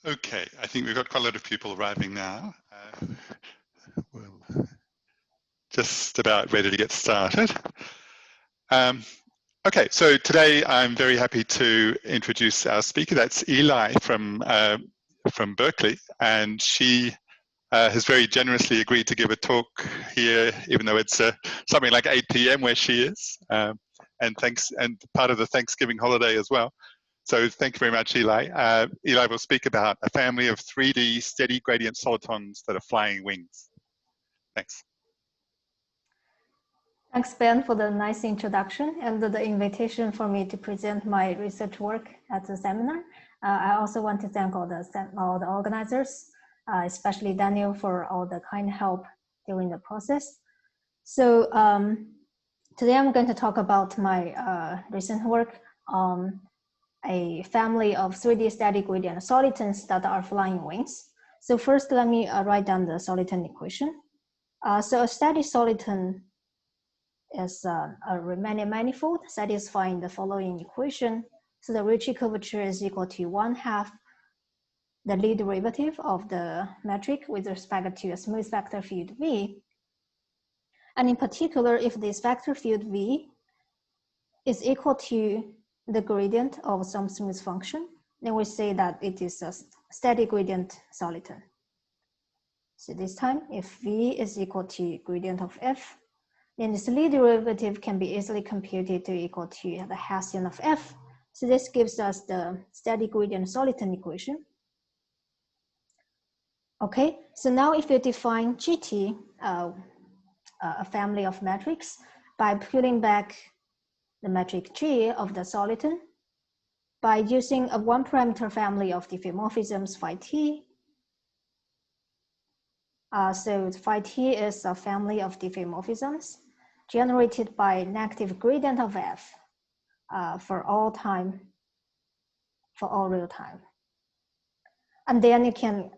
Okay, I think we've got quite a lot of people arriving now. We're just about ready to get started. Okay, so today I'm very happy to introduce our speaker. That's Eli from Berkeley, and she has very generously agreed to give a talk here, even though it's something like 8 p.m. where she is, and part of the Thanksgiving holiday as well. So thank you very much, Eli. Eli will speak about a family of 3D steady gradient solitons that are flying wings. Thanks. Thanks, Ben, for the nice introduction and the invitation for me to present my research work at the seminar. I also want to thank all the organizers, especially Daniel, for all the kind help during the process. So today I'm going to talk about my recent work on a family of 3D static gradient solitons that are flying wings. So first, let me write down the soliton equation. So a static soliton is a Riemannian manifold satisfying the following equation. So the Ricci curvature is equal to 1/2 the Lie derivative of the metric with respect to a smooth vector field V. And in particular, if this vector field V is equal to the gradient of some smooth function, then we say that it is a static gradient soliton. So this time, if V is equal to gradient of F, then this Lie derivative can be easily computed to equal to the Hessian of F. So this gives us the static gradient soliton equation. Okay, so now if you define GT, a family of metrics, by pulling back the metric G of the soliton, by using a one parameter family of diffeomorphisms phi t. So phi t is a family of diffeomorphisms generated by negative gradient of F for all real time. And then you can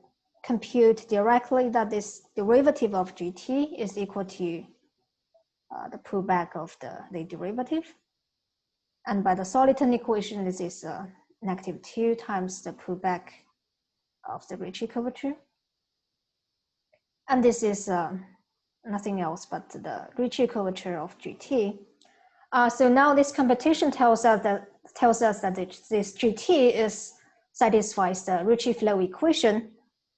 compute directly that this derivative of GT is equal to the pullback of the derivative. And by the soliton equation, this is -2 times the pullback of the Ricci curvature. And this is nothing else but the Ricci curvature of GT. So now this computation tells us that this GT satisfies the Ricci flow equation,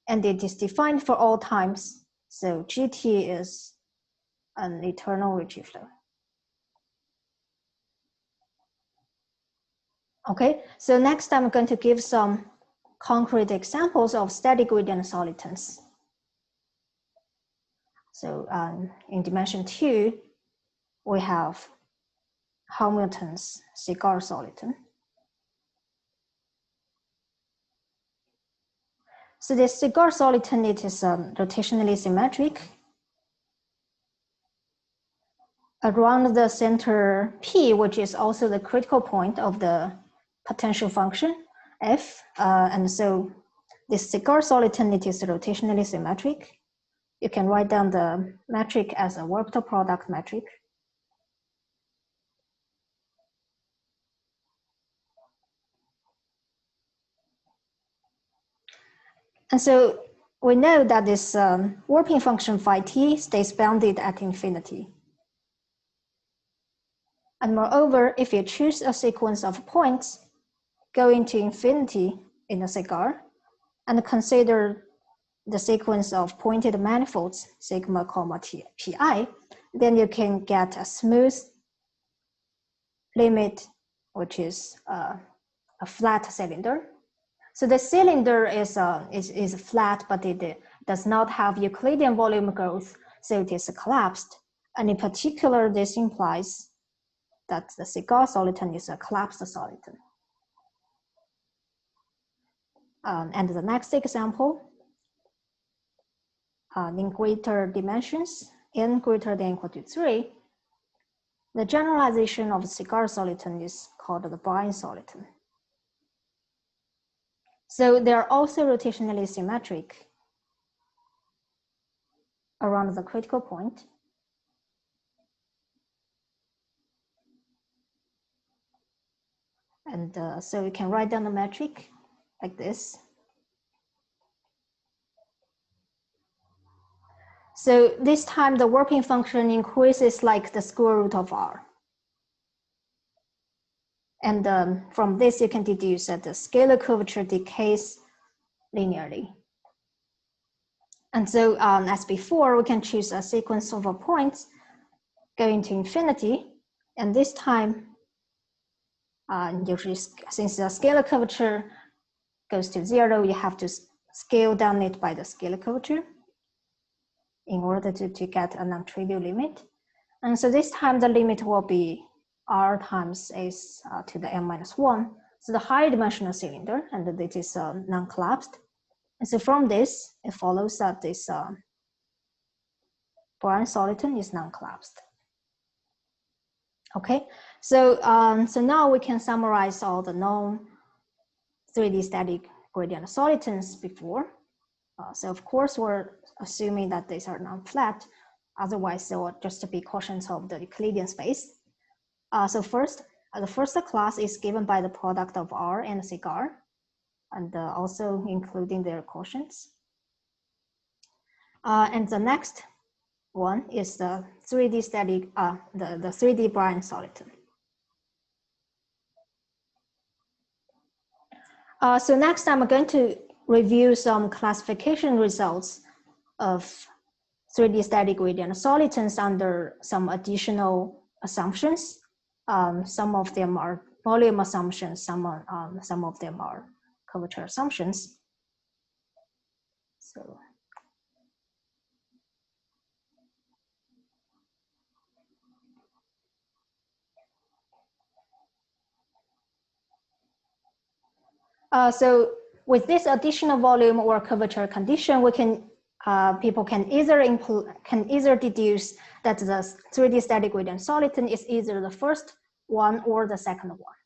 and it is defined for all times. So GT is an eternal Ricci flow. Okay, so next I'm going to give some concrete examples of static gradient solitons. So in dimension 2, we have Hamilton's cigar soliton. So this cigar soliton, it is rotationally symmetric. Around the center P, which is also the critical point of the potential function F. And so this cigar soliton, it is rotationally symmetric. You can write down the metric as a orbital product metric. And so we know that this warping function phi t stays bounded at infinity. And moreover, if you choose a sequence of points going to infinity in a cigar and consider the sequence of pointed manifolds, sigma, comma, pi, then you can get a smooth limit, which is a flat cylinder. So the cylinder is flat, but it does not have Euclidean volume growth, so it is collapsed. And in particular, this implies that the cigar soliton is a collapsed soliton. And the next example, in greater dimensions, n greater than or equal to 3, the generalization of the cigar soliton is called the brine soliton. So they are also rotationally symmetric around the critical point. And so you can write down the metric like this. So this time the warping function increases like the square root of R. And from this, you can deduce that the scalar curvature decays linearly. And so as before, we can choose a sequence of points going to infinity. And this time, usually since the scalar curvature goes to 0, you have to scale down it by the scalar curvature in order to get a non-trivial limit. And so this time the limit will be R times S to the n-1. So the higher dimensional cylinder, and this is non-collapsed. And so from this, it follows that this Brownian soliton is non-collapsed. Okay, so so now we can summarize all the known 3D static gradient solitons before. So of course, we're assuming that these are non-flat. Otherwise, they will just be quotients of the Euclidean space. So first, the first class is given by the product of R and sig R, and also including their quotients. And the next one is the 3D static, the 3D Brownian soliton. So next, I'm going to review some classification results of 3D static gradient solitons under some additional assumptions. Some of them are volume assumptions, some of them are curvature assumptions. So. So with this additional volume or curvature condition, we can people can either deduce that the 3D static gradient soliton is either the first one or the second one.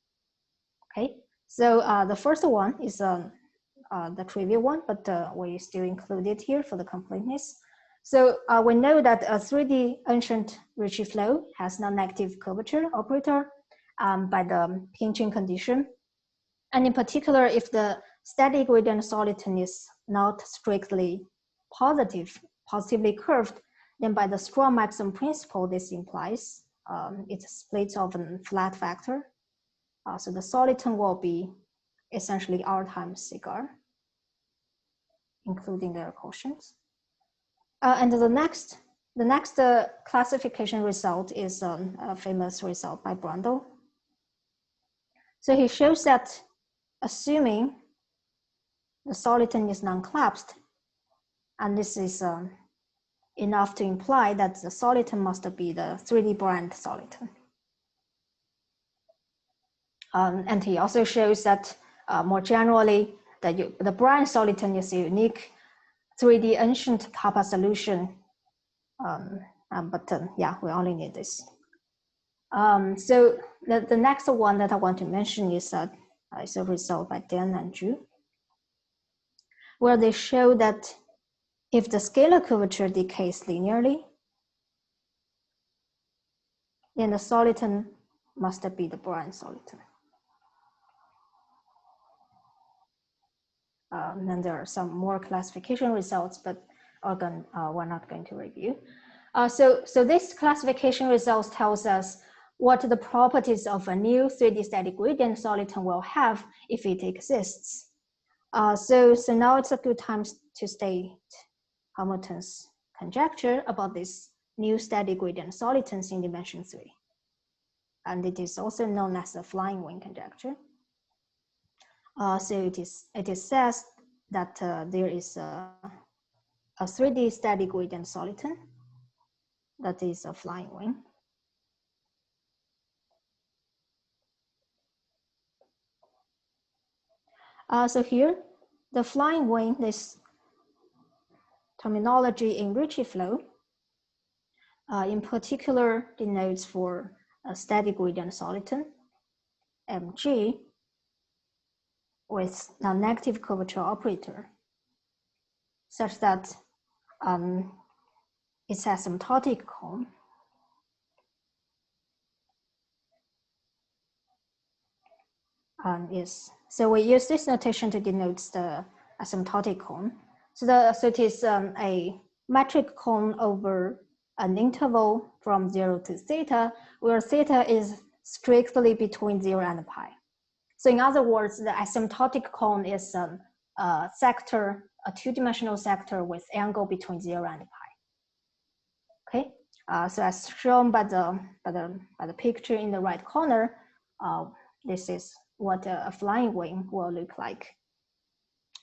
Okay, so the first one is the trivial one, but we still include it here for the completeness. So we know that a 3D ancient Ricci flow has non-negative curvature operator by the pinching condition. And in particular, if the static gradient soliton is not strictly positively curved, then by the strong maximum principle, this implies it's a split of a flat factor. So the soliton will be essentially R times sig R, including their quotients. And the next classification result is a famous result by Brundle. So he shows that assuming the soliton is non-collapsed, and this is enough to imply that the soliton must be the 3D Brownian soliton. And he also shows that more generally, the Brownian soliton is a unique 3D ancient kappa solution. Yeah, we only need this. So the next one that I want to mention is a result by Dan and Zhu, where they show that if the scalar curvature decays linearly, then the soliton must be the Brownian soliton. And there are some more classification results, but we're not going to review. So this classification results tells us what the properties of a new 3D static gradient soliton will have if it exists. So now it's a good time to state Hamilton's conjecture about this new static gradient solitons in dimension 3. And it is also known as the flying wing conjecture. So it says that there is a 3D static gradient soliton that is a flying wing. So here, the flying wing, this terminology in Ricci flow, in particular denotes for a static gradient soliton, Mg, with a negative curvature operator, such that its asymptotic cone so we use this notation to denote the asymptotic cone. So it is a metric cone over an interval from 0 to theta, where theta is strictly between 0 and pi. So in other words, the asymptotic cone is a sector, a two-dimensional sector with angle between 0 and pi. Okay, so as shown by the picture in the right corner, this is what a flying wing will look like.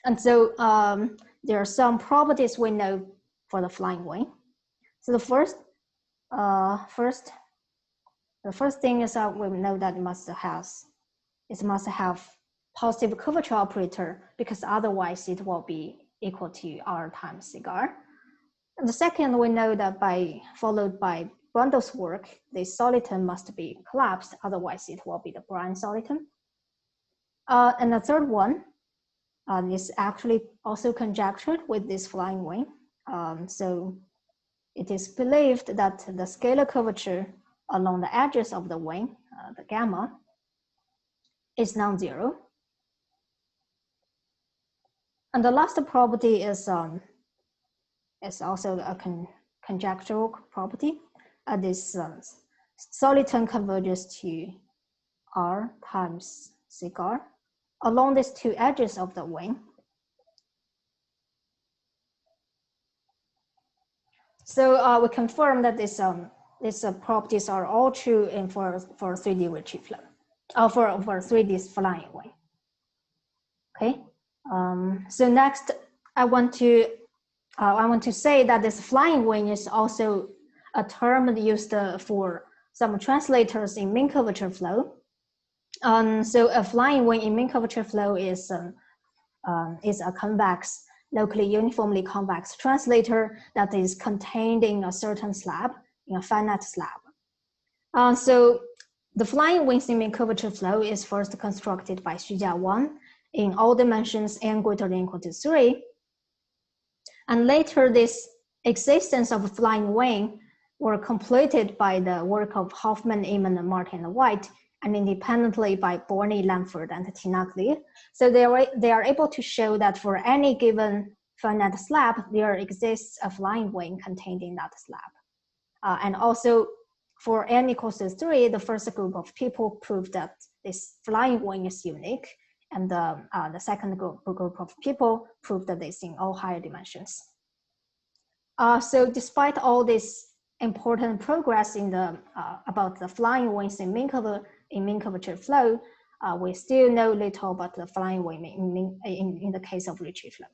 And so there are some properties we know for the flying wing. So the first thing is that we know that it must have positive curvature operator, because otherwise it will be equal to R times cigar. And the second, we know that followed by Brundle's work, the soliton must be collapsed, otherwise it will be the Brownian soliton. And the third one is actually also conjectured with this flying wing. So it is believed that the scalar curvature along the edges of the wing, the gamma, is non-zero. And the last property is also a conjectural property. This soliton converges to R times cigar along these two edges of the wing. So we confirm that these properties are all true for 3D Ritchie flow, for 3D flying wing. Okay. So next, I want to say that this flying wing is also a term used for some translators in mean curvature flow. So a flying wing in mean curvature flow is a convex, locally uniformly convex translator that is contained in a certain slab, in a finite slab. So the flying wings in mean curvature flow is first constructed by Xu Jia Wang in all dimensions n greater than or equal to 3. And later, this existence of flying wing were completed by the work of Hoffman, Eman, and Martin and White, and independently by Borney, Lamford, and Tinaglia. So they are able to show that for any given finite slab, there exists a flying wing contained in that slab. And also for n equals to 3, the first group of people proved that this flying wing is unique. And the second group of people proved that this in all higher dimensions. So despite all this important progress in about the flying wings in mean curvature flow, we still know little about the flying wing in the case of Ritchie flow.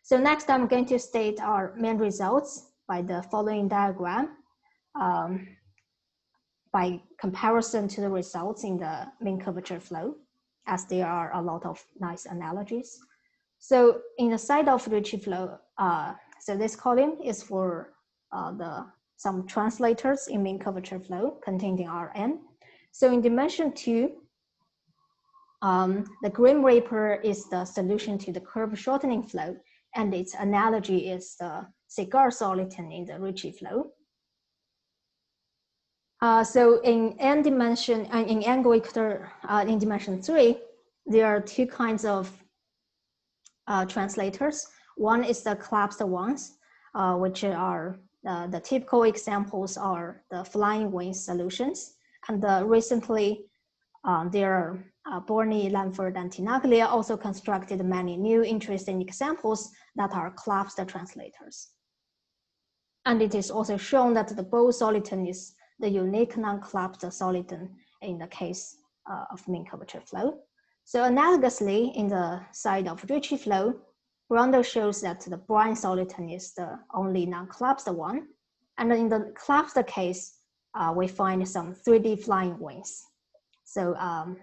So next, I'm going to state our main results by the following diagram, by comparison to the results in the mean curvature flow, as there are a lot of nice analogies. So in the side of Ritchie flow, so this column is for some translators in mean curvature flow contained in Rn. So in dimension 2, the Grim Reaper is the solution to the curve shortening flow, and its analogy is the cigar soliton in the Ritchie flow. So in n dimension, in n greater in dimension 3, there are two kinds of translators. One is the collapsed ones, which are the typical examples are the flying wing solutions. And recently, there are Borney, Lamford, and Tinaglia also constructed many new interesting examples that are collapsed translators. And it is also shown that the bow soliton is the unique non-collapsed soliton in the case of mean curvature flow. So analogously, in the side of Ritchie flow, Brundle shows that the Brownian soliton is the only non-collapsed one. And in the collapsed case, we find some 3D flying wings. So,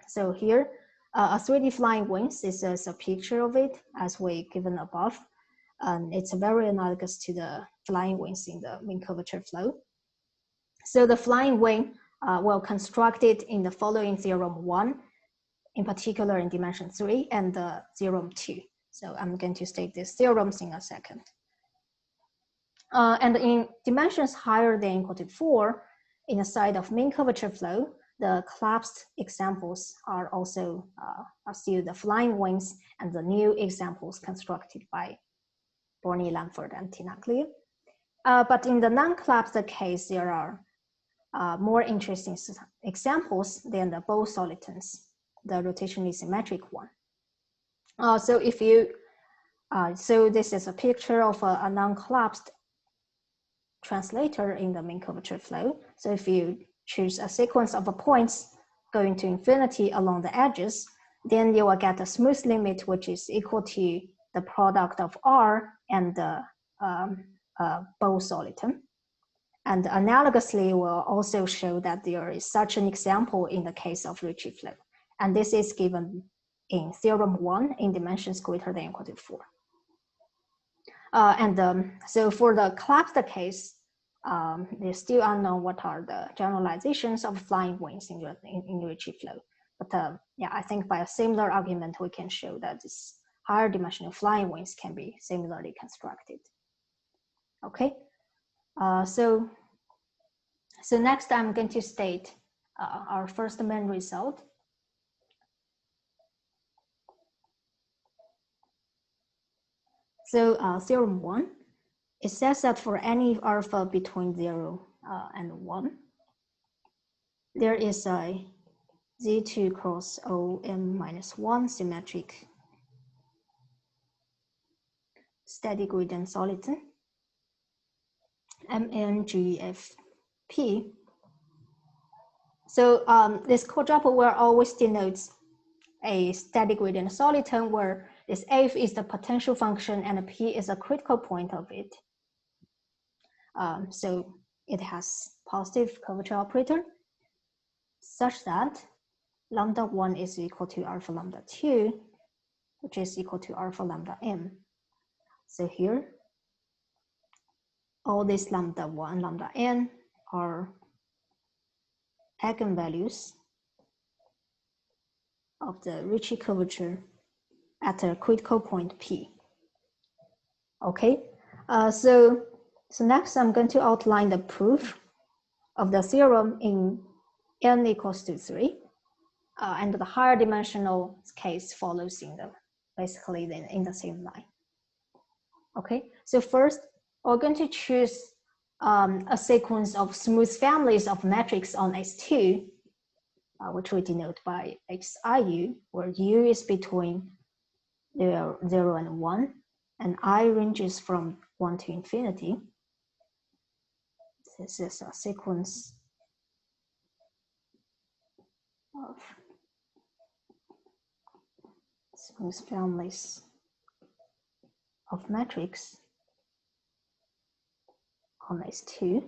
so here, a 3D flying wings, this is a picture of it as we given above. It's very analogous to the flying wings in the mean curvature flow. So the flying wing will construct it in the following theorem 1, in particular in dimension 3, and the theorem 2. So I'm going to state these theorems in a second. And in dimensions higher than or equal to 4, in the side of mean curvature flow, the collapsed examples are also are still the flying wings and the new examples constructed by Borneo, Lanford, and Tinaglia. But in the non-collapsed case, there are more interesting examples than the both solitons, the rotationally symmetric one. So if you, so this is a picture of a non-collapsed translator in the mean curvature flow. So if you choose a sequence of points going to infinity along the edges, then you will get a smooth limit, which is equal to the product of R and the bow soliton. And analogously, we'll also show that there is such an example in the case of Ricci flow. And this is given in theorem 1 in dimensions greater than or equal to 4. So for the collapsed case, it's still unknown what are the generalizations of flying wings in Ricci flow. But yeah, I think by a similar argument, we can show that this higher dimensional flying wings can be similarly constructed. Okay, so next I'm going to state our first main result. So theorem 1, it says that for any alpha between 0 and 1, there is a Z2 cross OM minus 1 symmetric steady gradient soliton MNGFP. So this quadruple will always denotes a steady gradient soliton where this F is the potential function and P is a critical point of it. So it has positive curvature operator such that lambda 1 is equal to alpha lambda 2, which is equal to alpha lambda m. So here, all these lambda 1, lambda n are eigenvalues of the Ricci curvature at a critical point P. Okay, so next I'm going to outline the proof of the theorem in n equals to 3. And the higher dimensional case follows in the basically in the same line. Okay, so first we're going to choose a sequence of smooth families of metrics on S2, which we denote by XIU, where U is between 0 and 1, and I ranges from 1 to infinity. This is a sequence of smooth families of metrics on S2.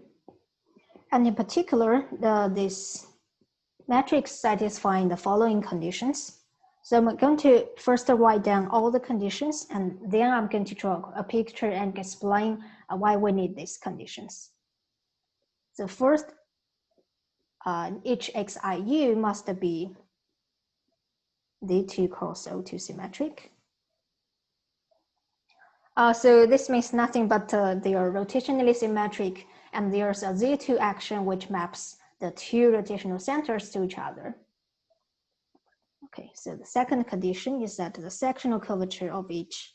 And in particular, this matrix satisfying the following conditions. So I'm going to first write down all the conditions, and then I'm going to draw a picture and explain why we need these conditions. So first, each XIU must be D2 cross O2 symmetric. So this means nothing but they are rotationally symmetric, and there's a Z2 action which maps the two rotational centers to each other. Okay, so the second condition is that the sectional curvature of each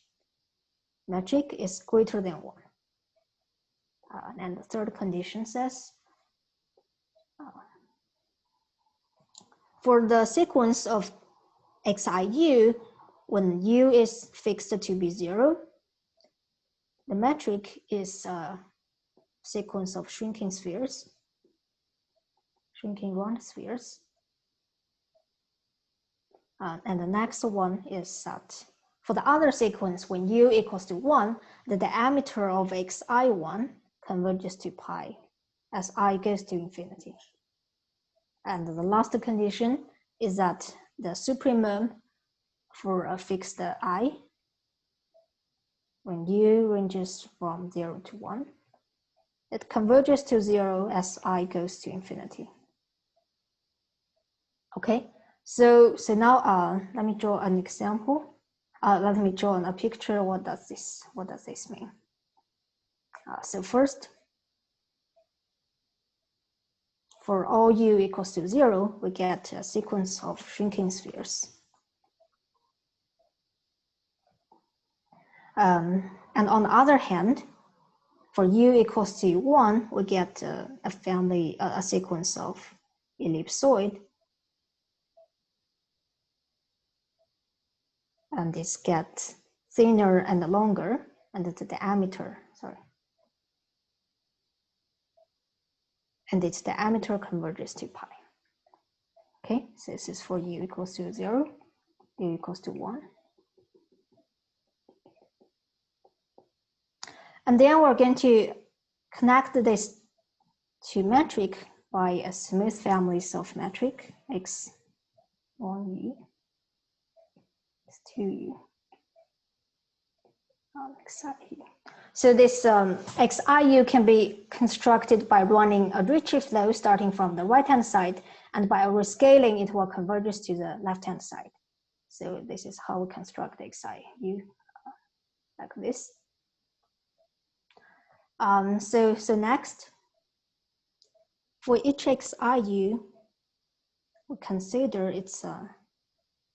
metric is greater than 1. And the third condition says, for the sequence of XIU, when U is fixed to be 0, the metric is a sequence of shrinking spheres, shrinking round spheres. And the next one is that for the other sequence, when U equals to 1, the diameter of XI1 converges to pi as I goes to infinity. And the last condition is that the supremum for a fixed I, when U ranges from 0 to 1, it converges to 0 as I goes to infinity. Okay, so now let me draw an example. Let me draw a picture. What does this mean? So first, for all U equals to 0, we get a sequence of shrinking spheres. And on the other hand, for u equals to 1, we get a sequence of ellipsoid. And this gets thinner and longer, and the diameter, and its diameter converges to pi. Okay, so this is for u equals to 0, u equals to 1. And then we're going to connect this to metric by a smooth families of metric x1u, x2u, xiu. So this xiu can be constructed by running a Ricci flow starting from the right-hand side, and by rescaling it will converge to the left-hand side. So this is how we construct xiu, like this. So next, for each xiu, we consider its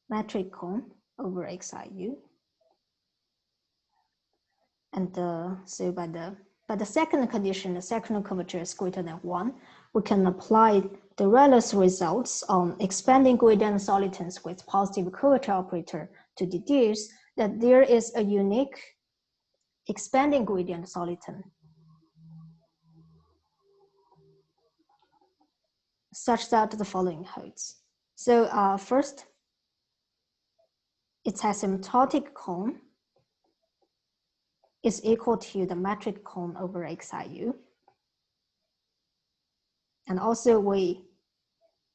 metric cone over xiu. And so by the second condition, the sectional curvature is greater than 1, we can apply the Rayleigh's results on expanding gradient solitons with positive curvature operator to deduce that there is a unique expanding gradient soliton such that the following holds. So first, its asymptotic cone is equal to the metric cone over xiu. And also we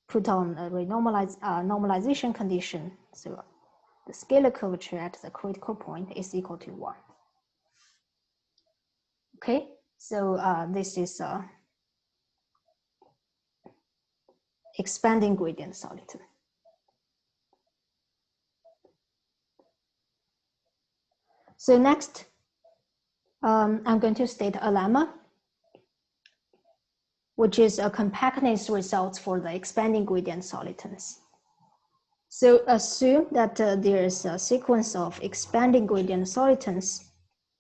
put on a normalization condition. So the scalar curvature at the critical point is equal to 1. Okay, so this is expanding gradient soliton. So next, I'm going to state a lemma, which is a compactness results for the expanding gradient solitons. So assume that there is a sequence of expanding gradient solitons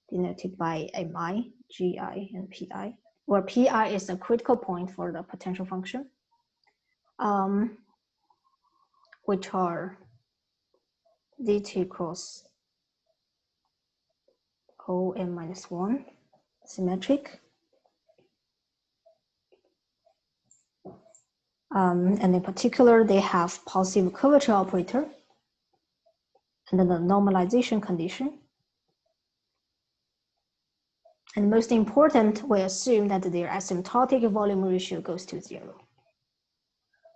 denoted by mi, gi, and pi, where pi is the critical point for the potential function, which are dt cross O n minus 1 symmetric. And in particular, they have positive curvature operator and then the normalization condition. And most important, we assume that their asymptotic volume ratio goes to 0.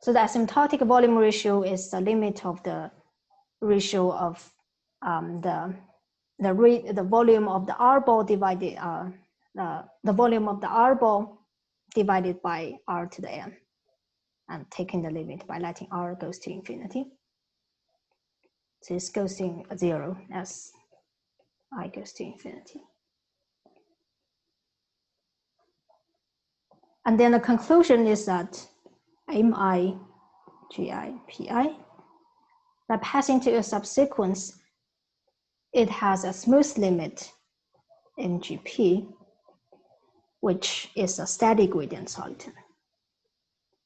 So the asymptotic volume ratio is the limit of the ratio of the volume of the R ball divided the volume of the R ball divided by R to the n, and taking the limit by letting R goes to infinity. So this goes to 0 as I goes to infinity. And then the conclusion is that mi, gi, pi, by passing to a subsequence, it has a smooth limit in GP, which is a steady gradient soliton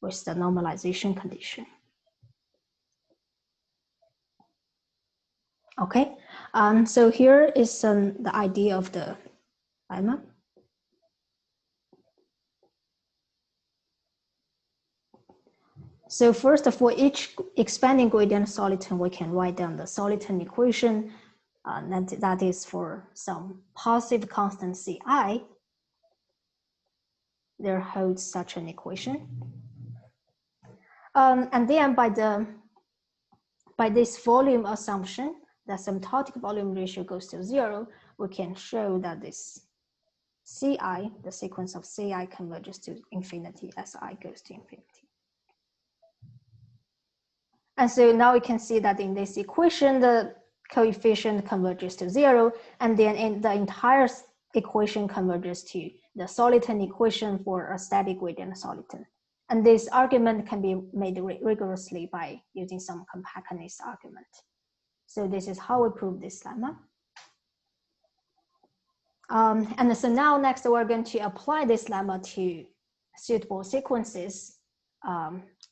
with the normalization condition. Okay, so here is the idea of the lemma. So first, for each expanding gradient soliton, we can write down the soliton equation. That is for some positive constant Ci. There holds such an equation. And then by this volume assumption, the asymptotic volume ratio goes to 0, we can show that this Ci, the sequence of Ci, converges to infinity as I goes to infinity. And so now we can see that in this equation, the coefficient converges to 0, and then in the entire equation converges to the soliton equation for a static gradient soliton. And this argument can be made rigorously by using some compactness argument. So this is how we prove this lemma. And so now next we're going to apply this lemma to suitable sequences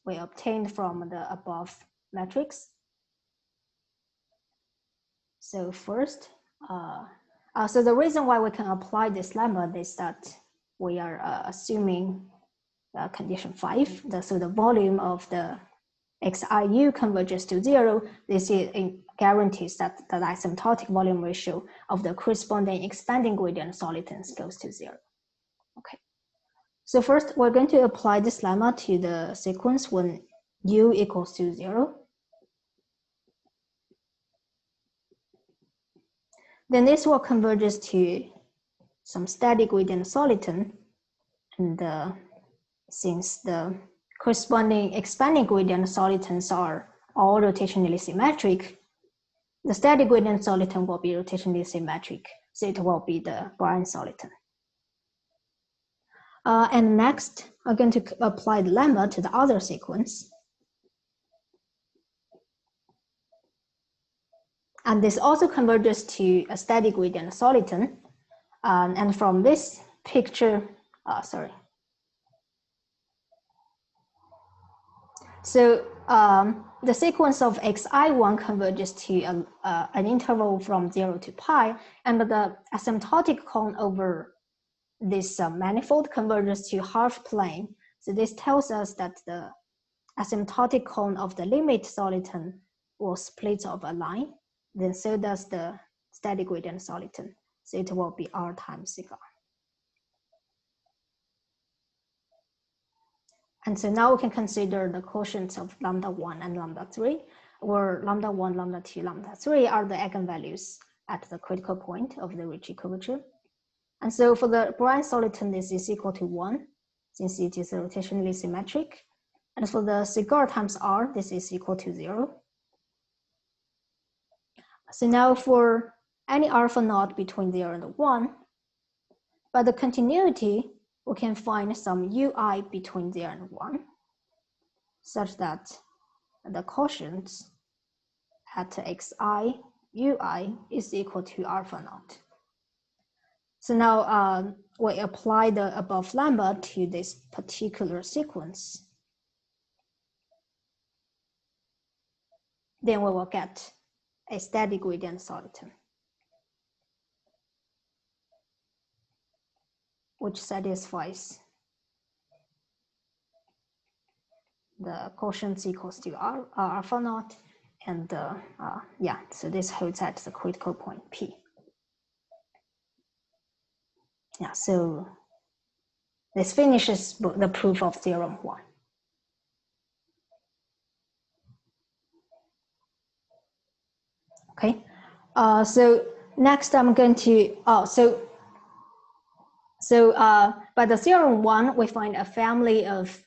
we obtained from the above matrix. So first, so the reason why we can apply this lemma is that we are assuming condition 5, so the volume of the xiu converges to 0. This guarantees that the asymptotic volume ratio of the corresponding expanding gradient solitons goes to 0. Okay. So first, we're going to apply this lemma to the sequence when u equals to 0. Then this will converges to some static gradient soliton, and since the corresponding expanding gradient solitons are all rotationally symmetric, the static gradient soliton will be rotationally symmetric, so it will be the Bryan soliton. And next, I'm going to apply the lemma to the other sequence. And this also converges to a static gradient soliton. And from this picture, So the sequence of xi1 converges to an interval from 0 to pi, and the asymptotic cone over this manifold converges to half plane. So this tells us that the asymptotic cone of the limit soliton will split of a line. Then so does the static gradient soliton. So it will be R times sigma. And so now we can consider the quotients of lambda 1 and lambda 3, where lambda 1, lambda 2, lambda 3 are the eigenvalues at the critical point of the Ricci curvature. And so for the Bryan soliton, this is equal to 1, since it is rotationally symmetric. And for the cigar times R, this is equal to 0. So now for any alpha naught between 0 and 1, by the continuity, we can find some ui between 0 and 1, such that the quotients at xi ui is equal to alpha naught. So now we apply the above lemma to this particular sequence. Then we will get a static gradient soliton, which satisfies the quotient equals to alpha naught, and yeah, so this holds at the critical point P. Yeah, so this finishes the proof of theorem 1. Okay, so next I'm going to, by the theorem 1, we find a family of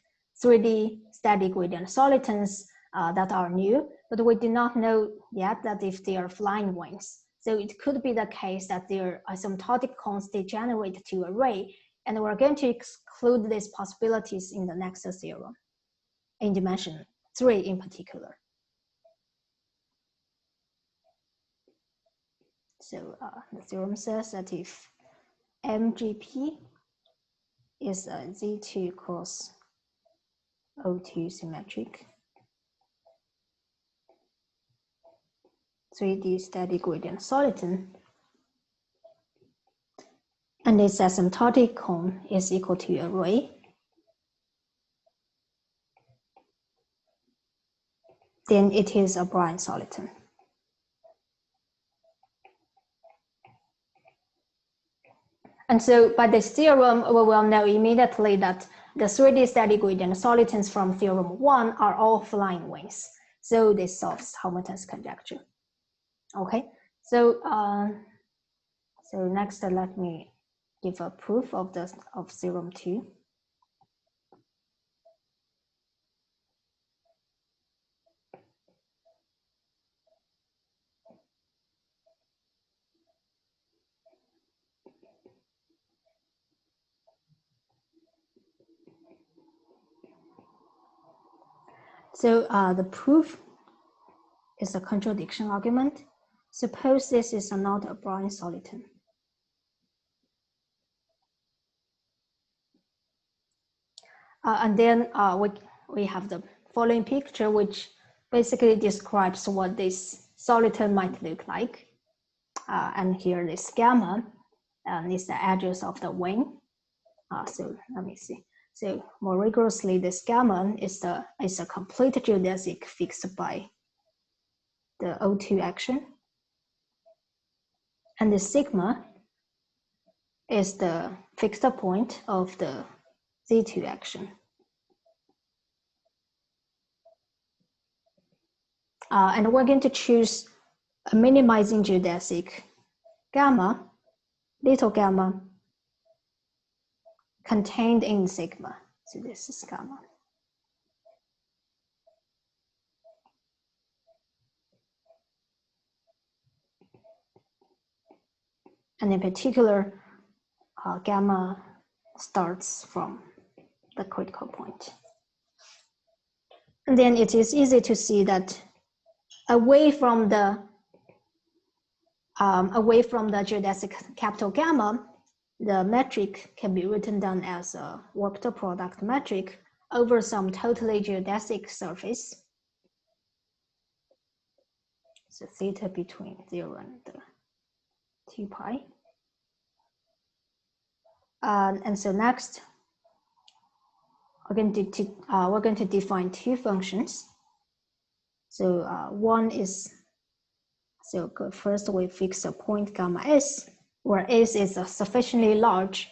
3D static gradient solitons that are new, but we do not know yet that if they are flying wings. So it could be the case that their asymptotic cones degenerate to a ray, and we're going to exclude these possibilities in the next theorem, in dimension 3 in particular. So the theorem says that if MGP is a Z2 cross O2 symmetric 3D static gradient soliton, and its asymptotic cone is equal to a ray, then it is a Bryan soliton. And so by this theorem, we will know immediately that the 3D static gradient solitons from theorem 1 are all flying wings. So this solves Hamilton's conjecture. Okay, so so next let me give a proof of theorem 2. So the proof is a contradiction argument. Suppose this is not a Bryan soliton. And then we have the following picture, which basically describes what this soliton might look like. And here this gamma is the edges of the wing. So let me see. So more rigorously, this gamma is a complete geodesic fixed by the O2 action. And the sigma is the fixed point of the Z2 action. And we're going to choose a minimizing geodesic gamma, little gamma, contained in sigma. So this is gamma. And in particular, gamma starts from the critical point. And then it is easy to see that away from the geodesic capital gamma, the metric can be written down as a warped product metric over some totally geodesic surface. So theta between 0 and 2 pi. And so next, we're going to define two functions. So one is, so first we fix a point gamma s, where s is sufficiently large,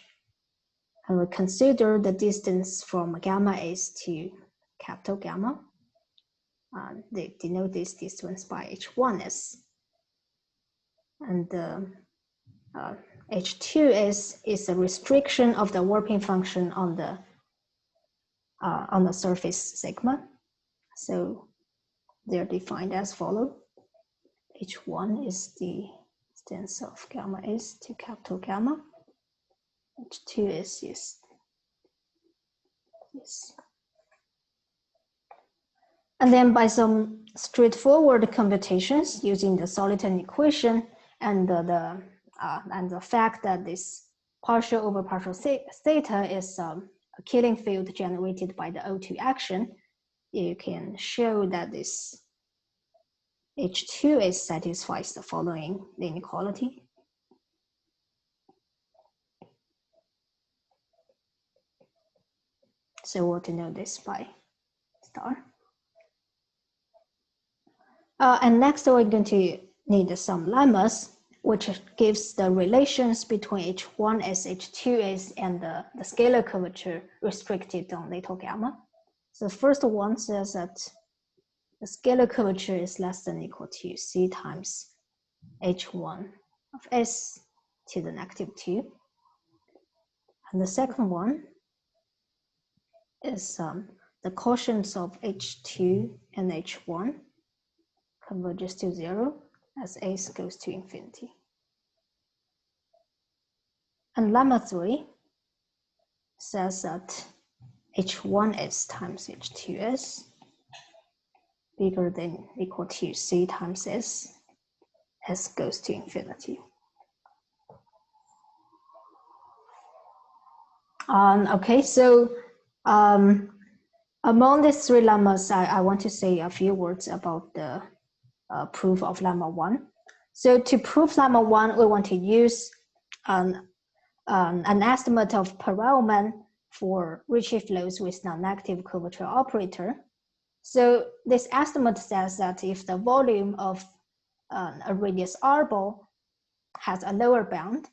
and we consider the distance from gamma s to capital gamma. They denote this distance by h1s. And h2s is a restriction of the warping function on the surface sigma. So they're defined as follows. H1 is the distance of gamma s to capital gamma. H2 is this. And then by some straightforward computations using the soliton equation and the fact that this partial over partial theta is a killing field generated by the O2 action, you can show that this H2 satisfies the following inequality. So we'll denote this by star. And next we're going to need some lemmas, which gives the relations between H1s, H2s, and the scalar curvature restricted on little gamma. So the first one says that the scalar curvature is less than or equal to c times H1 of s to the -2. And the second one is the quotients of H2 and H1 converges to 0 as s goes to infinity. And lemma 3 says that H1s times H2s bigger than or equal to c times s goes to infinity. Okay, so among these three lemmas, I want to say a few words about the proof of lemma 1. So to prove lemma 1, we want to use an estimate of Perelman for Ricci flows with non-negative curvature operator. So this estimate says that if the volume of a radius r ball has a lower bound,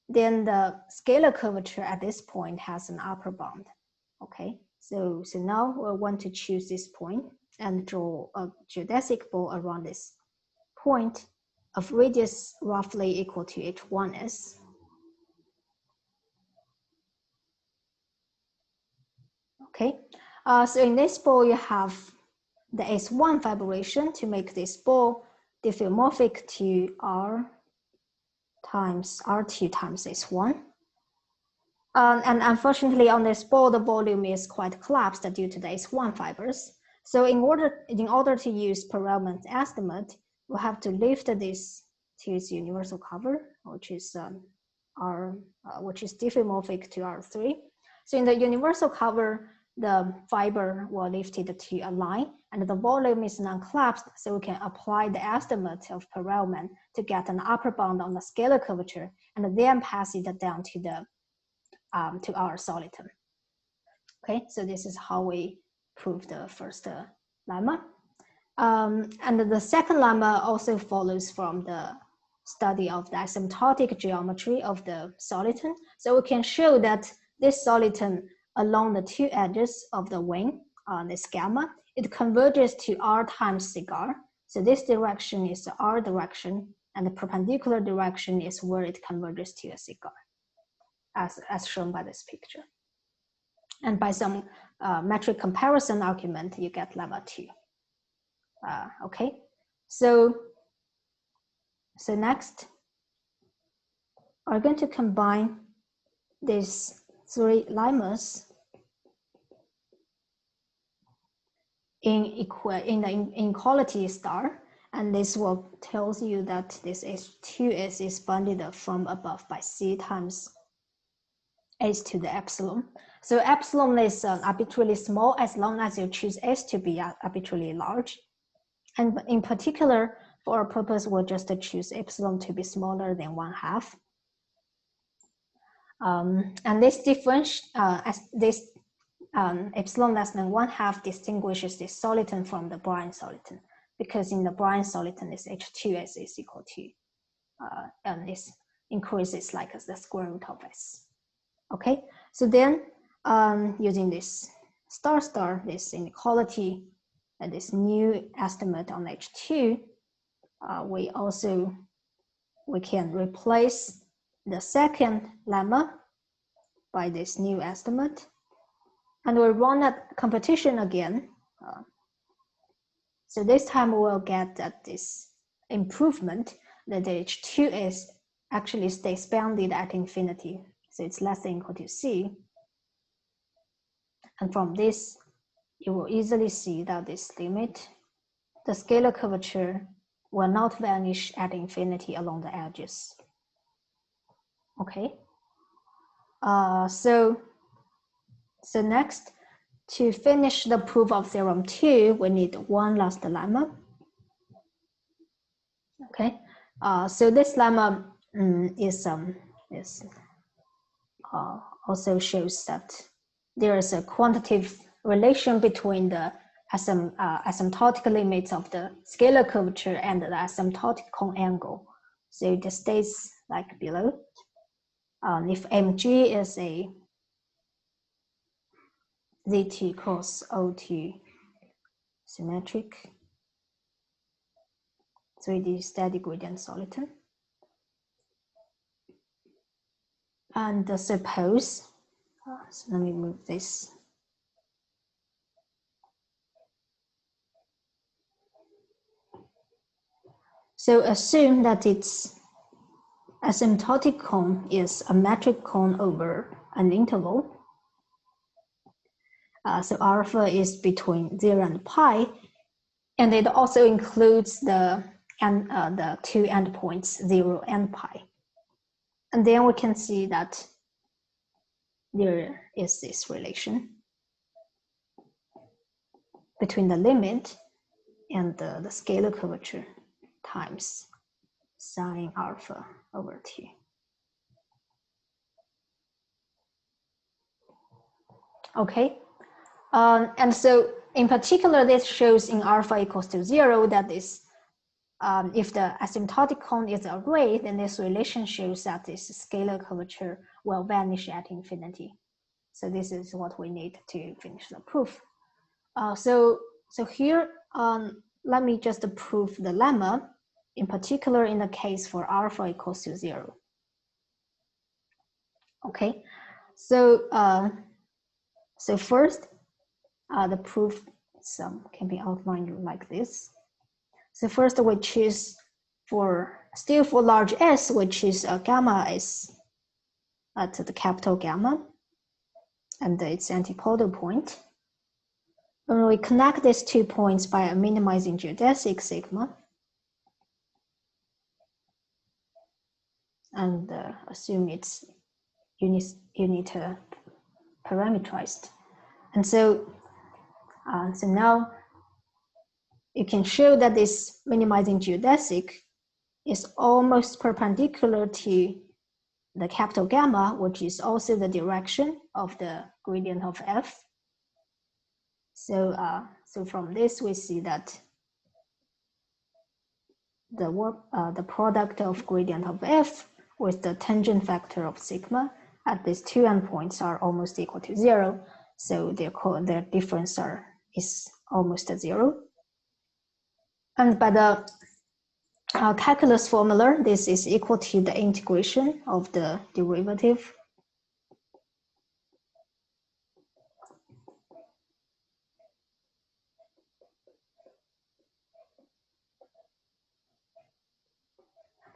then the scalar curvature at this point has an upper bound. Okay, so now we want to choose this point and draw a geodesic ball around this point of radius roughly equal to H1s. Okay, so in this ball you have the S1 vibration to make this ball diffeomorphic to R times R2 times S1. And unfortunately on this ball, the volume is quite collapsed due to the S1 fibers. So in order to use Perelman's estimate, we'll have to lift this to its universal cover, which is which is diffeomorphic to R3. So in the universal cover, the fiber will lifted to a line, and the volume is non-collapsed, so we can apply the estimate of Perelman to get an upper bound on the scalar curvature, and then pass it down to the to our soliton. Okay, so this is how we prove the first lemma. And the second lemma also follows from the study of the asymptotic geometry of the soliton. So we can show that this soliton along the two edges of the wing, this gamma, it converges to r times cigar. So this direction is the r direction, and the perpendicular direction is where it converges to a cigar, as shown by this picture. And by some metric comparison argument, you get lemma 2. Okay, so next, we're going to combine these three lemmas in the inequality star, and this will tells you that this H2S is bounded from above by C times S to the epsilon. So epsilon is arbitrarily small as long as you choose S to be arbitrarily large. And in particular, for our purpose, we'll just choose epsilon to be smaller than 1/2. And this difference, epsilon less than 1/2 distinguishes the soliton from the brine soliton, because in the brine soliton, this H2S is equal to, and this increases like the square root of S. Okay, so then using this star, this inequality, and this new estimate on H2, we can replace the second lemma by this new estimate, and we'll run that competition again. So this time we'll get that this improvement, that the H2S actually stays bounded at infinity, so it's less than or equal to C. And from this, you will easily see that this limit, the scalar curvature, will not vanish at infinity along the edges. Okay. So next, to finish the proof of theorem 2, we need one last lemma. Okay. So this lemma also shows that there is a quantitative relation between the asymptotic limits of the scalar curvature and the asymptotic cone angle. So it states like below. If mg is a zt cross OT symmetric 3D steady gradient soliton, and suppose, so let me move this. So assume that its asymptotic cone is a metric cone over an interval. So alpha is between 0 and pi, and it also includes the two endpoints, 0 and pi. And then we can see that there is this relation between the limit and the scalar curvature times sine alpha over t. Okay, and so in particular, this shows in alpha equals to 0 that is, if the asymptotic cone is a ray, then this relation shows that this scalar curvature will vanish at infinity. So this is what we need to finish the proof. So here, let me just prove the lemma, in particular in the case for alpha equals to 0. Okay, so first, the proof can be outlined like this. So first we choose for large S, which is a gamma S at the capital gamma, and its antipodal point. And we connect these 2 points by minimizing geodesic sigma, and assume it's unit parameterized. And so, so now you can show that this minimizing geodesic is almost perpendicular to the capital gamma, which is also the direction of the gradient of f. So, so from this we see that the product of gradient of f with the tangent factor of sigma at these two endpoints are almost equal to 0. So their difference is almost 0. And by the calculus formula, this is equal to the integration of the derivative.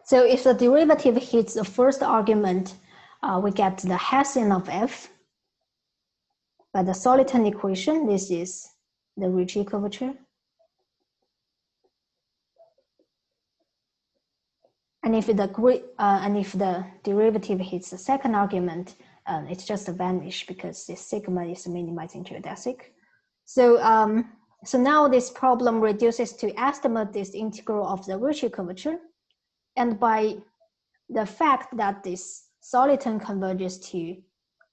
So if the derivative hits the first argument, we get the Hessian of f. By the soliton equation, this is the Ricci curvature. And if the derivative hits the second argument, it's just a vanish because the sigma is minimizing geodesic. So, so now this problem reduces to estimate this integral of the Ricci curvature. And by the fact that this soliton converges to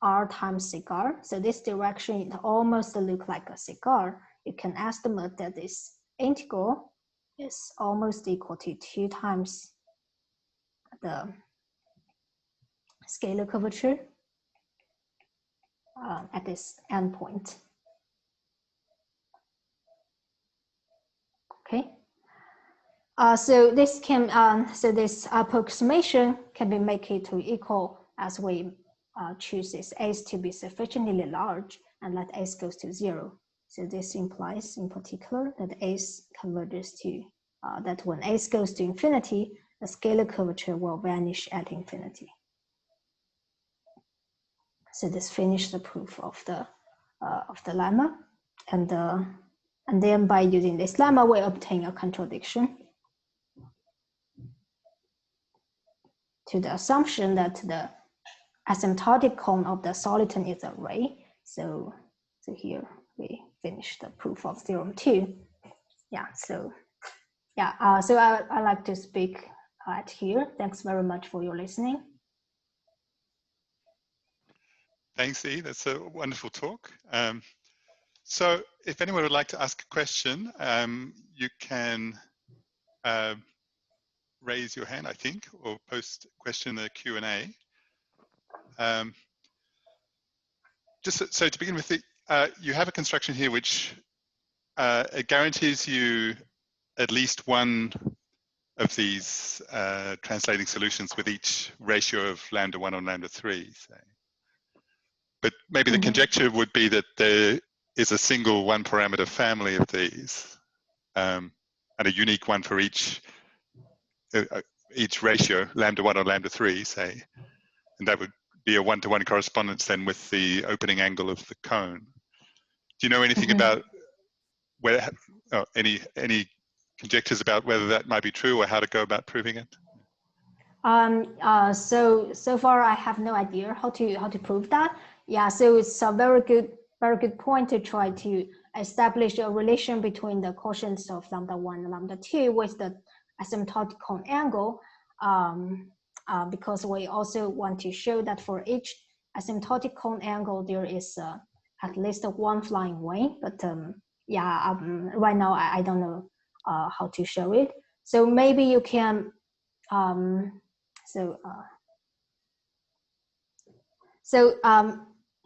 r times cigar, so this direction it almost looks like a cigar, you can estimate that this integral is almost equal to 2 times the scalar curvature at this endpoint. Okay. So this approximation can be made to equal as we choose this s to be sufficiently large and let s goes to 0. So this implies in particular that s converges to, that when s goes to infinity, the scalar curvature will vanish at infinity. So this finished the proof of the lemma, and then by using this lemma, we obtain a contradiction to the assumption that the asymptotic cone of the soliton is a ray. So here we finish the proof of theorem 2. Yeah. So yeah. So I like to speak at here. Thanks very much for your listening. Thanks, E. That's a wonderful talk. So if anyone would like to ask a question, you can raise your hand, I think, or post a question in the Q&A. Just so to begin with, you have a construction here which it guarantees you at least one of these translating solutions with each ratio of lambda 1 or lambda 3, say. But maybe the conjecture would be that there is a single one parameter family of these, and a unique one for each ratio, lambda 1 or lambda 3, say. And that would be a one-to-one correspondence then with the opening angle of the cone. Do you know anything about where, any conjectures about whether that might be true or how to go about proving it? So far I have no idea how to prove that. Yeah, so it's a very good point to try to establish a relation between the quotients of lambda 1 and lambda 2 with the asymptotic cone angle, because we also want to show that for each asymptotic cone angle there is at least one flying wing. But yeah, right now I don't know how to show it. So maybe you can.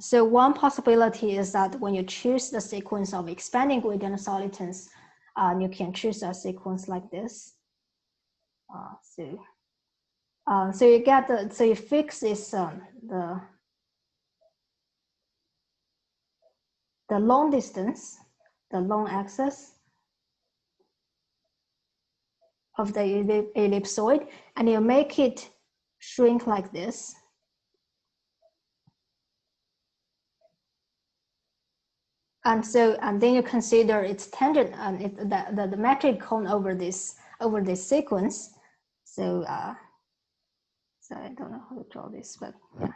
So one possibility is that when you choose the sequence of expanding gradient solitons, you can choose a sequence like this. So you get so you fix this the long distance, the long axis of the ellipsoid, and you make it shrink like this. And then you consider its tangent and the metric cone over this sequence. So so I don't know how to draw this, but yeah.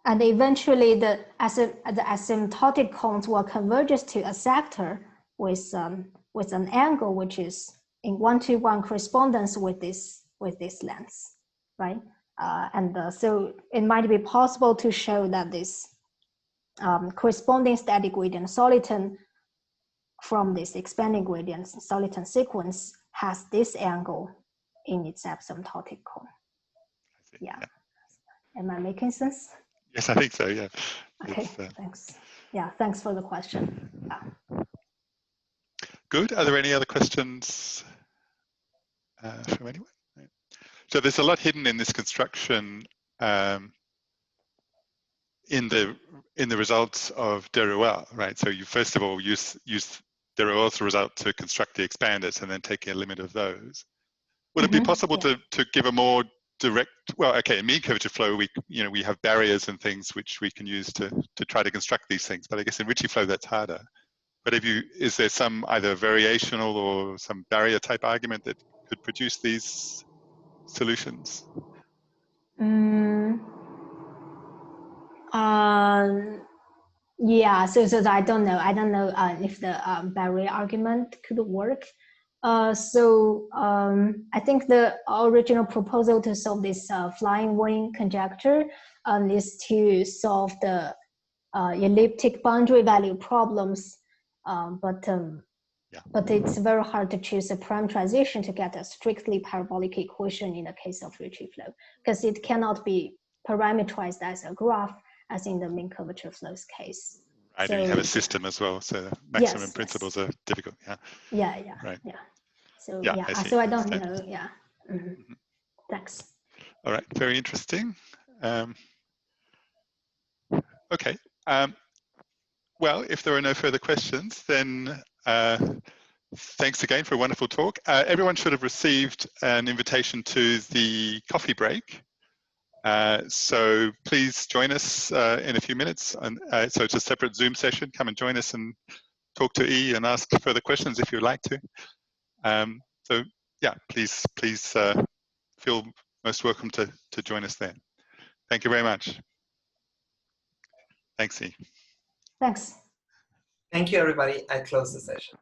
and eventually the asymptotic cones will converge to a sector with an angle which is in one-to-one correspondence with this length, right? So it might be possible to show that this corresponding static gradient soliton from this expanding gradient soliton sequence has this angle in its asymptotic cone. Yeah. Am I making sense? Yes, I think so, yeah. Okay, thanks. Yeah, thanks for the question. Yeah. Good. Are there any other questions from anyone? So there's a lot hidden in this construction in the results of de Ruel, right? So you first of all use de Ruel's result to construct the expanders and then take a limit of those. Would it be possible to give a more direct, well, okay, in mean curvature flow, we have barriers and things which we can use to try to construct these things, but I guess in Ritchie flow that's harder. But is there some either variational or some barrier type argument that could produce these solutions? Yeah, so I don't know. I don't know if the barrier argument could work. I think the original proposal to solve this flying wing conjecture is to solve the elliptic boundary value problems, but it's very hard to choose a prime transition to get a strictly parabolic equation in the case of Ritchie flow, because it cannot be parameterized as a graph as in the mean curvature flows case. Right, and you have a system as well, so maximum principles are difficult. Yeah. Right. So so I don't know. Yeah. Thanks. All right, very interesting. Okay. Well, if there are no further questions, then thanks again for a wonderful talk. Everyone should have received an invitation to the coffee break. So please join us in a few minutes. And so it's a separate Zoom session. Come and join us and talk to E and ask further questions if you'd like to. So yeah, please feel most welcome to join us there. Thank you very much. Thanks, E. Thanks. Thank you, everybody. I close the session.